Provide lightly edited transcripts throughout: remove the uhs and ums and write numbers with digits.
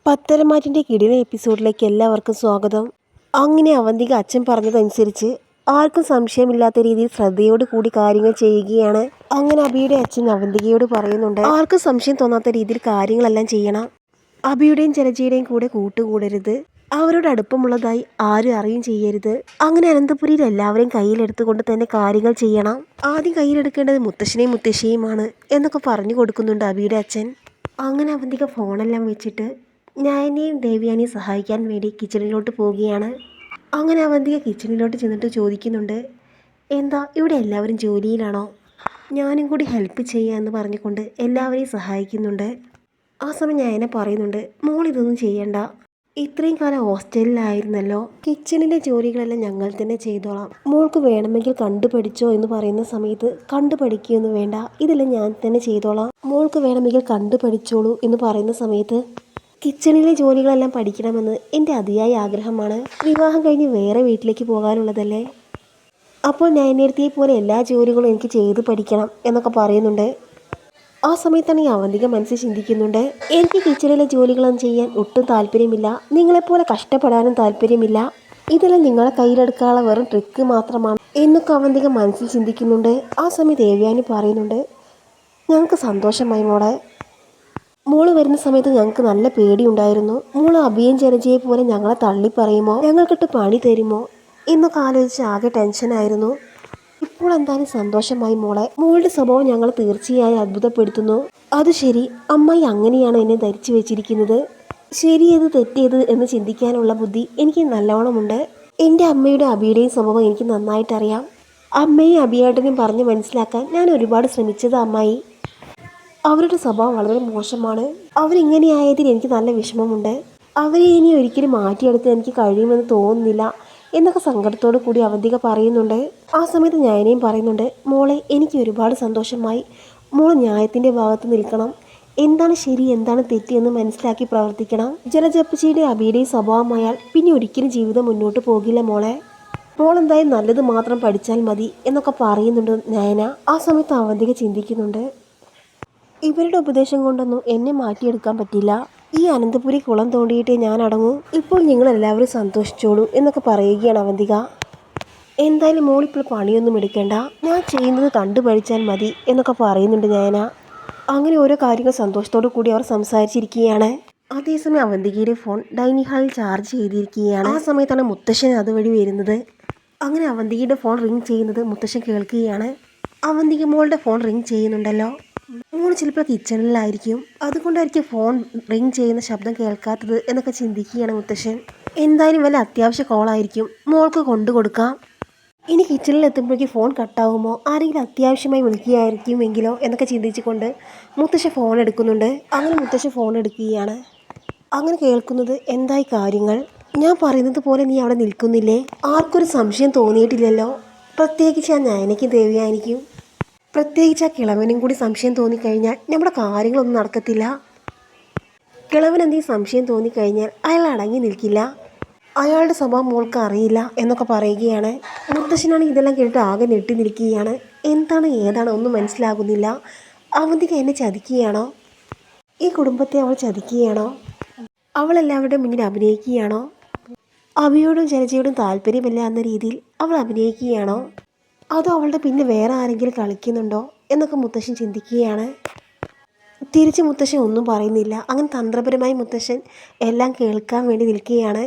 പത്തരമാറ്റിൻ്റെ കിടിലൻ എപ്പിസോഡിലേക്ക് എല്ലാവർക്കും സ്വാഗതം. അങ്ങനെ അവന്തിക അച്ഛൻ പറഞ്ഞതനുസരിച്ച് ആർക്കും സംശയമില്ലാത്ത രീതിയിൽ ശ്രദ്ധയോട് കൂടി കാര്യങ്ങൾ ചെയ്യുകയാണ്. അങ്ങനെ അബിയുടെ അച്ഛൻ അവന്തികയോട് പറയുന്നുണ്ട്, ആർക്കും സംശയം തോന്നാത്ത രീതിയിൽ കാര്യങ്ങളെല്ലാം ചെയ്യണം. അബിയുടെയും ജലജയുടെയും കൂടെ കൂട്ടുകൂടരുത്. അവരോട് അടുപ്പമുള്ളതായി ആരും അറിയും ചെയ്യരുത്. അങ്ങനെ അനന്തപുരിയിൽ എല്ലാവരെയും കയ്യിലെടുത്തുകൊണ്ട് തന്നെ കാര്യങ്ങൾ ചെയ്യണം. ആദ്യം കയ്യിലെടുക്കേണ്ടത് മുത്തശ്ശനെയും മുത്തശ്ശിയുമാണ് എന്നൊക്കെ പറഞ്ഞു കൊടുക്കുന്നുണ്ട് അബിയുടെ അച്ഛൻ. അങ്ങനെ അവന്തിക ഫോണെല്ലാം വെച്ചിട്ട് നയനയും ദേവ്യാനിയും സഹായിക്കാൻ വേണ്ടി കിച്ചണിലോട്ട് പോവുകയാണ്. അങ്ങനെ അവന്തിക കിച്ചണിലോട്ട് ചെന്നിട്ട് ചോദിക്കുന്നുണ്ട്, എന്താ ഇവിടെ എല്ലാവരും ജോലിയിലാണോ? ഞാനും കൂടി ഹെൽപ്പ് ചെയ്യുക എന്ന് പറഞ്ഞുകൊണ്ട് എല്ലാവരെയും സഹായിക്കുന്നുണ്ട്. ആ സമയം നയന പറയുന്നുണ്ട്, മോൾ ഇതൊന്നും ചെയ്യണ്ട, ഇത്രയും കാലം ഹോസ്റ്റലിലായിരുന്നല്ലോ, കിച്ചണിലെ ജോലികളെല്ലാം ഞങ്ങൾ തന്നെ ചെയ്തോളാം. മോൾക്ക് വേണമെങ്കിൽ കണ്ടുപഠിച്ചോ എന്ന് പറയുന്ന സമയത്ത് കണ്ടുപഠിക്കുകയൊന്നും വേണ്ട, ഇതെല്ലാം ഞാൻ തന്നെ ചെയ്തോളാം, മോൾക്ക് വേണമെങ്കിൽ കണ്ടുപഠിച്ചോളൂ എന്ന് പറയുന്ന സമയത്ത് കിച്ചണിലെ ജോലികളെല്ലാം പഠിക്കണമെന്ന് എൻ്റെ അതിയായ ആഗ്രഹമാണ്. വിവാഹം കഴിഞ്ഞ് വേറെ വീട്ടിലേക്ക് പോകാനുള്ളതല്ലേ, അപ്പോൾ നയനേടത്തിയെ പോലെ എല്ലാ ജോലികളും എനിക്ക് ചെയ്ത് പഠിക്കണം എന്നൊക്കെ പറയുന്നുണ്ട്. ആ സമയത്താണ് ഈ അവന്തിക മനസ്സിൽ ചിന്തിക്കുന്നുണ്ട്, എനിക്ക് കിച്ചണിലെ ജോലികളൊന്നും ചെയ്യാൻ ഒട്ടും താല്പര്യമില്ല, നിങ്ങളെപ്പോലെ കഷ്ടപ്പെടാനും താല്പര്യമില്ല, ഇതെല്ലാം നിങ്ങളെ കയ്യിലെടുക്കാനുള്ള വെറും ട്രിക്ക് മാത്രമാണ് എന്നൊക്കെ അവന്തിക മനസ്സിൽ ചിന്തിക്കുന്നുണ്ട്. ആ സമയം ദേവ്യാനി പറയുന്നുണ്ട്, ഞങ്ങൾക്ക് സന്തോഷമായി മോളെ, മോള് വരുന്ന സമയത്ത് ഞങ്ങൾക്ക് നല്ല പേടിയുണ്ടായിരുന്നു, മോള് അഭിയും ജലജയെ പോലെ ഞങ്ങളെ തള്ളി പറയുമോ, ഞങ്ങൾക്കിട്ട് പണി തരുമോ എന്നൊക്കെ ആലോചിച്ച് ആകെ ടെൻഷനായിരുന്നു. ഇപ്പോൾ എന്തായാലും സന്തോഷമായി മോളെ, മോളുടെ സ്വഭാവം ഞങ്ങൾ തീർച്ചയായും അത്ഭുതപ്പെടുത്തുന്നു. അത് ശരി, അമ്മായി അങ്ങനെയാണ് എന്നെ ധരിച്ചു വെച്ചിരിക്കുന്നത്, ശരിയേത് തെറ്റേത് എന്ന് ചിന്തിക്കാനുള്ള ബുദ്ധി എനിക്ക് നല്ലോണമുണ്ട്. എൻ്റെ അമ്മയുടെ അബിയുടെയും സ്വഭാവം എനിക്ക് നന്നായിട്ടറിയാം. അമ്മയും അബിയേട്ടനെയും പറഞ്ഞ് മനസ്സിലാക്കാൻ ഞാൻ ഒരുപാട് ശ്രമിച്ചത് അമ്മായി, അവരുടെ സ്വഭാവം വളരെ മോശമാണ്, അവരിങ്ങനെയായതിൽ എനിക്ക് നല്ല വിഷമമുണ്ട്, അവരെ ഇനി ഒരിക്കലും മാറ്റിയെടുത്ത് എനിക്ക് കഴിയുമെന്ന് തോന്നുന്നില്ല എന്നൊക്കെ സങ്കടത്തോടു കൂടി അവന്തിക പറയുന്നുണ്ട്. ആ സമയത്ത് നയനയും പറയുന്നുണ്ട്, മോളെ എനിക്ക് ഒരുപാട് സന്തോഷമായി, മോൾ ന്യായത്തിൻ്റെ ഭാഗത്ത് നിൽക്കണം, എന്താണ് ശരി എന്താണ് തെറ്റ് എന്ന് മനസ്സിലാക്കി പ്രവർത്തിക്കണം. ജലജപ്പച്ചിയുടെ അബിയുടെയും സ്വഭാവമായാൽ പിന്നെ ഒരിക്കലും ജീവിതം മുന്നോട്ട് പോകില്ല മോളെ, മോൾ എന്തായാലും നല്ലത് മാത്രം പഠിച്ചാൽ മതി എന്നൊക്കെ പറയുന്നുണ്ട് നയന. ആ സമയത്ത് അവന്തിക ചിന്തിക്കുന്നുണ്ട്, ഇവരുടെ ഉപദേശം കൊണ്ടൊന്നും എന്നെ മാറ്റിയെടുക്കാൻ പറ്റില്ല, ഈ അനന്തപുരി കുളം തോണ്ടിയിട്ടേ ഞാൻ അടങ്ങൂ, ഇപ്പോൾ നിങ്ങളെല്ലാവരും സന്തോഷിച്ചോളൂ എന്നൊക്കെ പറയുകയാണ് അവന്തിക. എന്തായാലും മോളിപ്പോൾ പണിയൊന്നും എടുക്കേണ്ട, ഞാൻ ചെയ്യുന്നത് കണ്ടു പഠിച്ചാൽ മതി എന്നൊക്കെ പറയുന്നുണ്ട് നയന. അങ്ങനെ ഓരോ കാര്യങ്ങൾ സന്തോഷത്തോടു കൂടി അവർ സംസാരിച്ചിരിക്കുകയാണ്. അതേസമയം അവന്തികയുടെ ഫോൺ ഡൈനിങ് ഹാളിൽ ചാർജ് ചെയ്തിരിക്കുകയാണ്. ആ സമയത്താണ് മുത്തശ്ശൻ അതുവഴി വരുന്നത്. അങ്ങനെ അവന്തികയുടെ ഫോൺ റിങ് ചെയ്യുന്നത് മുത്തശ്ശൻ കേൾക്കുകയാണ്. അവന്തിക മോളുടെ ഫോൺ റിങ് ചെയ്യുന്നുണ്ടല്ലോ, മോൾ ചിലപ്പോൾ കിച്ചണിലായിരിക്കും, അതുകൊണ്ടായിരിക്കും ഫോൺ റിങ് ചെയ്യുന്ന ശബ്ദം കേൾക്കാത്തത് എന്നൊക്കെ ചിന്തിക്കുകയാണ് മുത്തശ്ശൻ. എന്തായാലും വല്ല അത്യാവശ്യ കോളായിരിക്കും, മോൾക്ക് കൊണ്ടു കൊടുക്കാം, ഇനി കിച്ചണിൽ എത്തുമ്പോഴേക്കും ഫോൺ കട്ടാവുമോ, ആരെങ്കിലും അത്യാവശ്യമായി വിളിക്കുകയായിരിക്കുമെങ്കിലോ എന്നൊക്കെ ചിന്തിച്ചുകൊണ്ട് മുത്തശ്ശൻ ഫോൺ എടുക്കുന്നുണ്ട്. അങ്ങനെ മുത്തശ്ശൻ ഫോൺ എടുക്കുകയാണ്. അങ്ങനെ കേൾക്കുന്നത്, എന്തായി കാര്യങ്ങൾ, ഞാൻ പറയുന്നത് പോലെ നീ അവിടെ നിൽക്കുന്നില്ലേ, ആർക്കൊരു സംശയം തോന്നിയിട്ടില്ലല്ലോ, പ്രത്യേകിച്ച് ആ നയനയ്ക്കും ദേവ്യാനിക്കും, പ്രത്യേകിച്ച് ആ കിളവനും കൂടി സംശയം തോന്നിക്കഴിഞ്ഞാൽ നമ്മുടെ കാര്യങ്ങളൊന്നും നടക്കത്തില്ല, കിളവൻ എന്തെങ്കിലും സംശയം തോന്നിക്കഴിഞ്ഞാൽ അയാൾ അടങ്ങി നിൽക്കില്ല, അയാളുടെ സ്വഭാവം മോൾക്ക് അറിയില്ല എന്നൊക്കെ പറയുകയാണ്. മുത്തശ്ശനാണെങ്കിൽ ഇതെല്ലാം കേട്ടിട്ട് ആകെ ഞെട്ടി നിൽക്കുകയാണ്. എന്താണ് ഏതാണ് ഒന്നും മനസ്സിലാകുന്നില്ല. അവന്തിക എന്നെ ചതിക്കുകയാണോ, ഈ കുടുംബത്തെ അവൾ ചതിക്കുകയാണോ, അവൾ എല്ലാവരുടെയും മുന്നിൽ അഭിനയിക്കുകയാണോ, അഭിയോടും ജലജയോടും താല്പര്യമില്ല എന്ന രീതിയിൽ അവൾ അഭിനയിക്കുകയാണോ, അതോ അവളുടെ പിന്നെ വേറെ ആരെങ്കിലും കളിക്കുന്നുണ്ടോ എന്നൊക്കെ മുത്തശ്ശൻ ചിന്തിക്കുകയാണ്. തിരിച്ച് മുത്തശ്ശൻ ഒന്നും പറയുന്നില്ല. അങ്ങനെ തന്ത്രപരമായി മുത്തശ്ശൻ എല്ലാം കേൾക്കാൻ വേണ്ടി നിൽക്കുകയാണ്.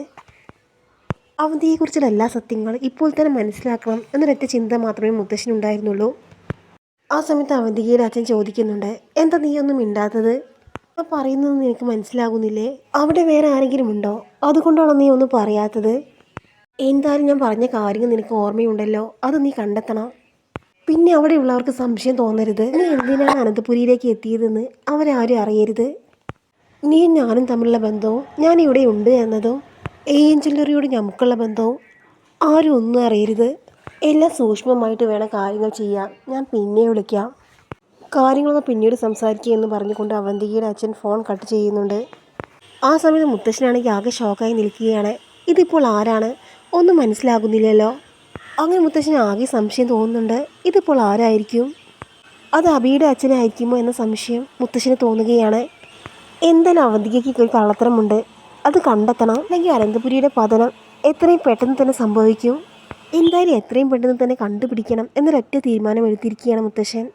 അവന്തിയെക്കുറിച്ചുള്ള എല്ലാ സത്യങ്ങളും ഇപ്പോൾ തന്നെ മനസ്സിലാക്കണം എന്നൊരൊറ്റ ചിന്ത മാത്രമേ മുത്തശ്ശനുണ്ടായിരുന്നുള്ളൂ. ആ സമയത്ത് അവന്തികയുടെ അച്ഛൻ ചോദിക്കുന്നുണ്ട്, എന്താ നീ ഒന്നും മിണ്ടാത്തത്, പറയുന്നത് നിനക്ക് മനസ്സിലാകുന്നില്ലേ, അവിടെ വേറെ ആരെങ്കിലും ഉണ്ടോ, അതുകൊണ്ടാണോ നീ ഒന്നും പറയാത്തത്, എന്തായാലും ഞാൻ പറഞ്ഞ കാര്യങ്ങൾ നിനക്ക് ഓർമ്മയുണ്ടല്ലോ, അത് നീ കണ്ടെത്തണം, പിന്നെ അവിടെയുള്ളവർക്ക് സംശയം തോന്നരുത്, നീ എന്തിനാണ് അനന്തപുരിയിലേക്ക് എത്തിയതെന്ന് അവരാരും അറിയരുത്, നീ ഞാനും തമ്മിലുള്ള ബന്ധവും ഞാൻ ഇവിടെ ഉണ്ട് എന്നതും ഏഞ്ചലറിയോട് നമുക്കുള്ള ബന്ധവും ആരും ഒന്നും അറിയരുത്, എല്ലാം സൂക്ഷ്മമായിട്ട് വേണം കാര്യങ്ങൾ ചെയ്യാൻ, ഞാൻ പിന്നെ വിളിക്കാം, കാര്യങ്ങളൊക്കെ പിന്നീട് സംസാരിക്കുക എന്ന് പറഞ്ഞുകൊണ്ട് അവന്തികയുടെ അച്ഛൻ ഫോൺ കട്ട് ചെയ്യുന്നുണ്ട്. ആ സമയത്ത് മുത്തശ്ശനാണെങ്കിൽ ആകെ ഷോക്കായി നിൽക്കുകയാണ്. ഇതിപ്പോൾ ആരാണ്, ഒന്നും മനസ്സിലാകുന്നില്ലല്ലോ. അങ്ങനെ മുത്തശ്ശന് ആകെ സംശയം തോന്നുന്നുണ്ട്, ഇതിപ്പോൾ ആരായിരിക്കും, അത് അബിയുടെ അച്ഛനായിരിക്കുമോ എന്ന സംശയം മുത്തശ്ശന് തോന്നുകയാണ്. എന്തായാലും അവന്തികയ്ക്ക് ഒരു കള്ളത്തരമുണ്ട്, അത് കണ്ടെത്തണം. അല്ലെങ്കിൽ അനന്തപുരിയുടെ പതനം എത്രയും പെട്ടെന്ന് തന്നെ സംഭവിക്കും. എന്തായാലും എത്രയും പെട്ടെന്ന് തന്നെ കണ്ടുപിടിക്കണം എന്നൊരൊറ്റ തീരുമാനം എടുത്തിരിക്കുകയാണ് മുത്തശ്ശൻ.